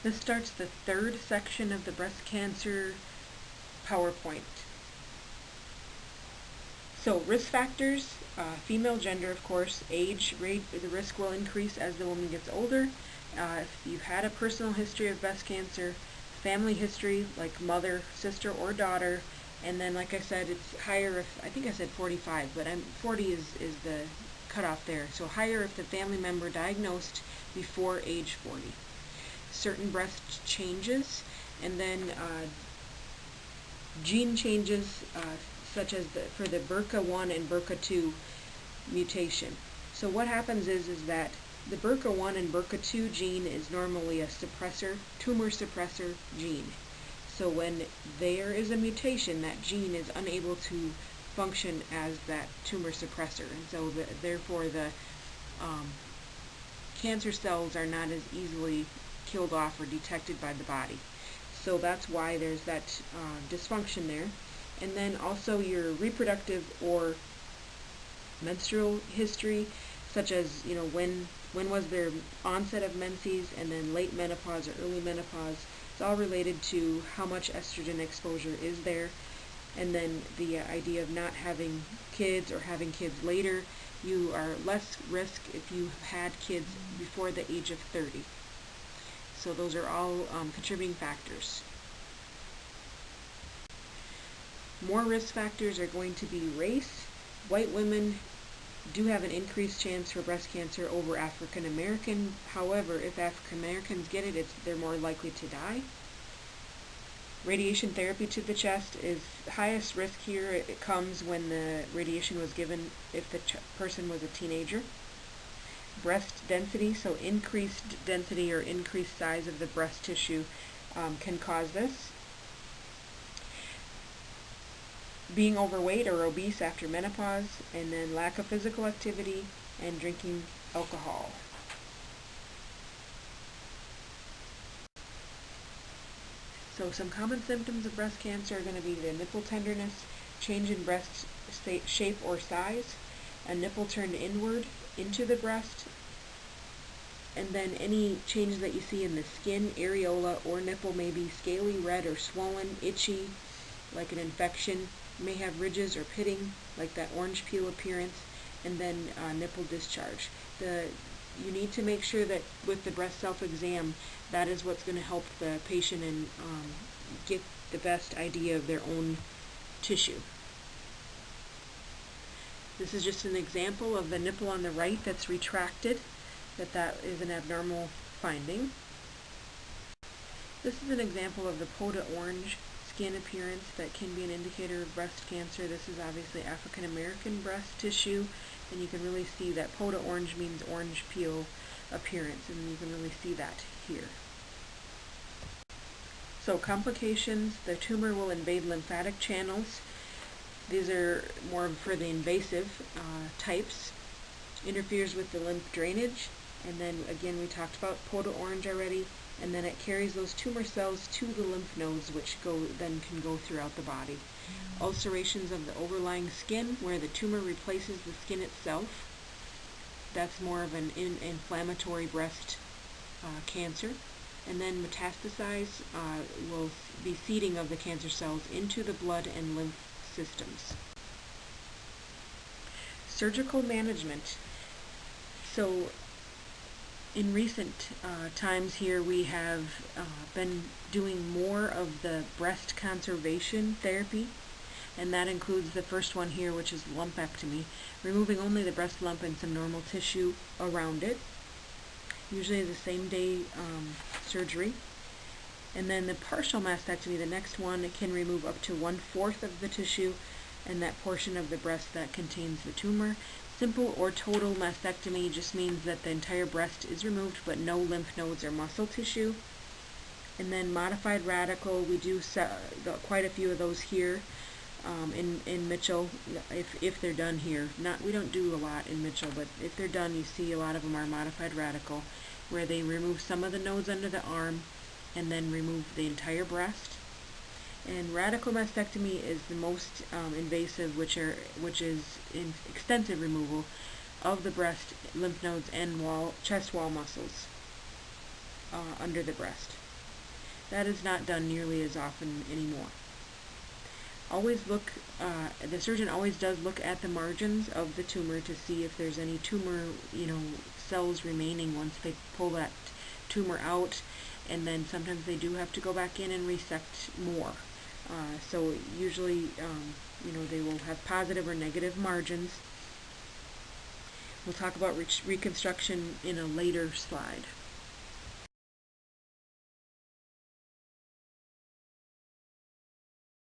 This starts the third section of the breast cancer PowerPoint. So risk factors, female gender, of course, age, the risk will increase as the woman gets older. If you've had a personal history of breast cancer, family history, like mother, sister, or daughter, and then, like I said, it's higher if, I think I said 45, but 40 is the cutoff there. So higher if the family member diagnosed before age 40. Certain breast changes, and then gene changes, such as for the BRCA1 and BRCA2 mutation. So what happens is that the BRCA1 and BRCA2 gene is normally a tumor suppressor gene. So when there is a mutation, that gene is unable to function as that tumor suppressor, and so therefore the cancer cells are not as easily killed off or detected by the body. So that's why there's that dysfunction there. And then also your reproductive or menstrual history, such as, when was their onset of menses, and then late menopause or early menopause. It's all related to how much estrogen exposure is there. And then the idea of not having kids or having kids later, you are less risk if you have had kids before the age of 30. So those are all contributing factors. More risk factors are going to be race. White women do have an increased chance for breast cancer over African American. However, if African Americans get it, they're more likely to die. Radiation therapy to the chest is highest risk here. It comes when the radiation was given if the person was a teenager. Breast density, so increased density or increased size of the breast tissue can cause this. Being overweight or obese after menopause, and then lack of physical activity and drinking alcohol. So some common symptoms of breast cancer are going to be the nipple tenderness, change in breast shape or size, a nipple turned inward into the breast, and then any changes that you see in the skin, areola, or nipple may be scaly, red, or swollen, itchy, like an infection. You may have ridges or pitting, like that orange peel appearance, and then nipple discharge. You need to make sure that with the breast self-exam, that is what's going to help the patient and get the best idea of their own tissue. This is just an example of the nipple on the right that's retracted, that is an abnormal finding. This is an example of the poda orange skin appearance that can be an indicator of breast cancer. This is obviously African American breast tissue, and you can really see that poda orange means orange peel appearance, and you can really see that here. So complications, the tumor will invade lymphatic channels. These are more for the invasive types. Interferes with the lymph drainage, and then again we talked about poda orange already, and then it carries those tumor cells to the lymph nodes, which then can go throughout the body. Ulcerations of the overlying skin, where the tumor replaces the skin itself. That's more of an inflammatory breast cancer. And then metastasize will be seeding of the cancer cells into the blood and lymph systems. Surgical management. So in recent times here, we have been doing more of the breast conservation therapy, and that includes the first one here, which is lumpectomy, removing only the breast lump and some normal tissue around it, usually the same day surgery. And then the partial mastectomy, the next one, it can remove up to 1/4 of the tissue and that portion of the breast that contains the tumor. Simple or total mastectomy just means that the entire breast is removed but no lymph nodes or muscle tissue. And then modified radical, we do quite a few of those here in Mitchell, if they're done here. We don't do a lot in Mitchell, but if they're done, you see a lot of them are modified radical, where they remove some of the nodes under the arm and then remove the entire breast. And radical mastectomy is the most invasive, which is in extensive removal of the breast, lymph nodes, and chest wall muscles under the breast. That is not done nearly as often anymore. Always look, the surgeon always does look at the margins of the tumor to see if there's any tumor, cells remaining once they pull that tumor out, and then sometimes they do have to go back in and resect more. So usually, they will have positive or negative margins. We'll talk about reconstruction in a later slide.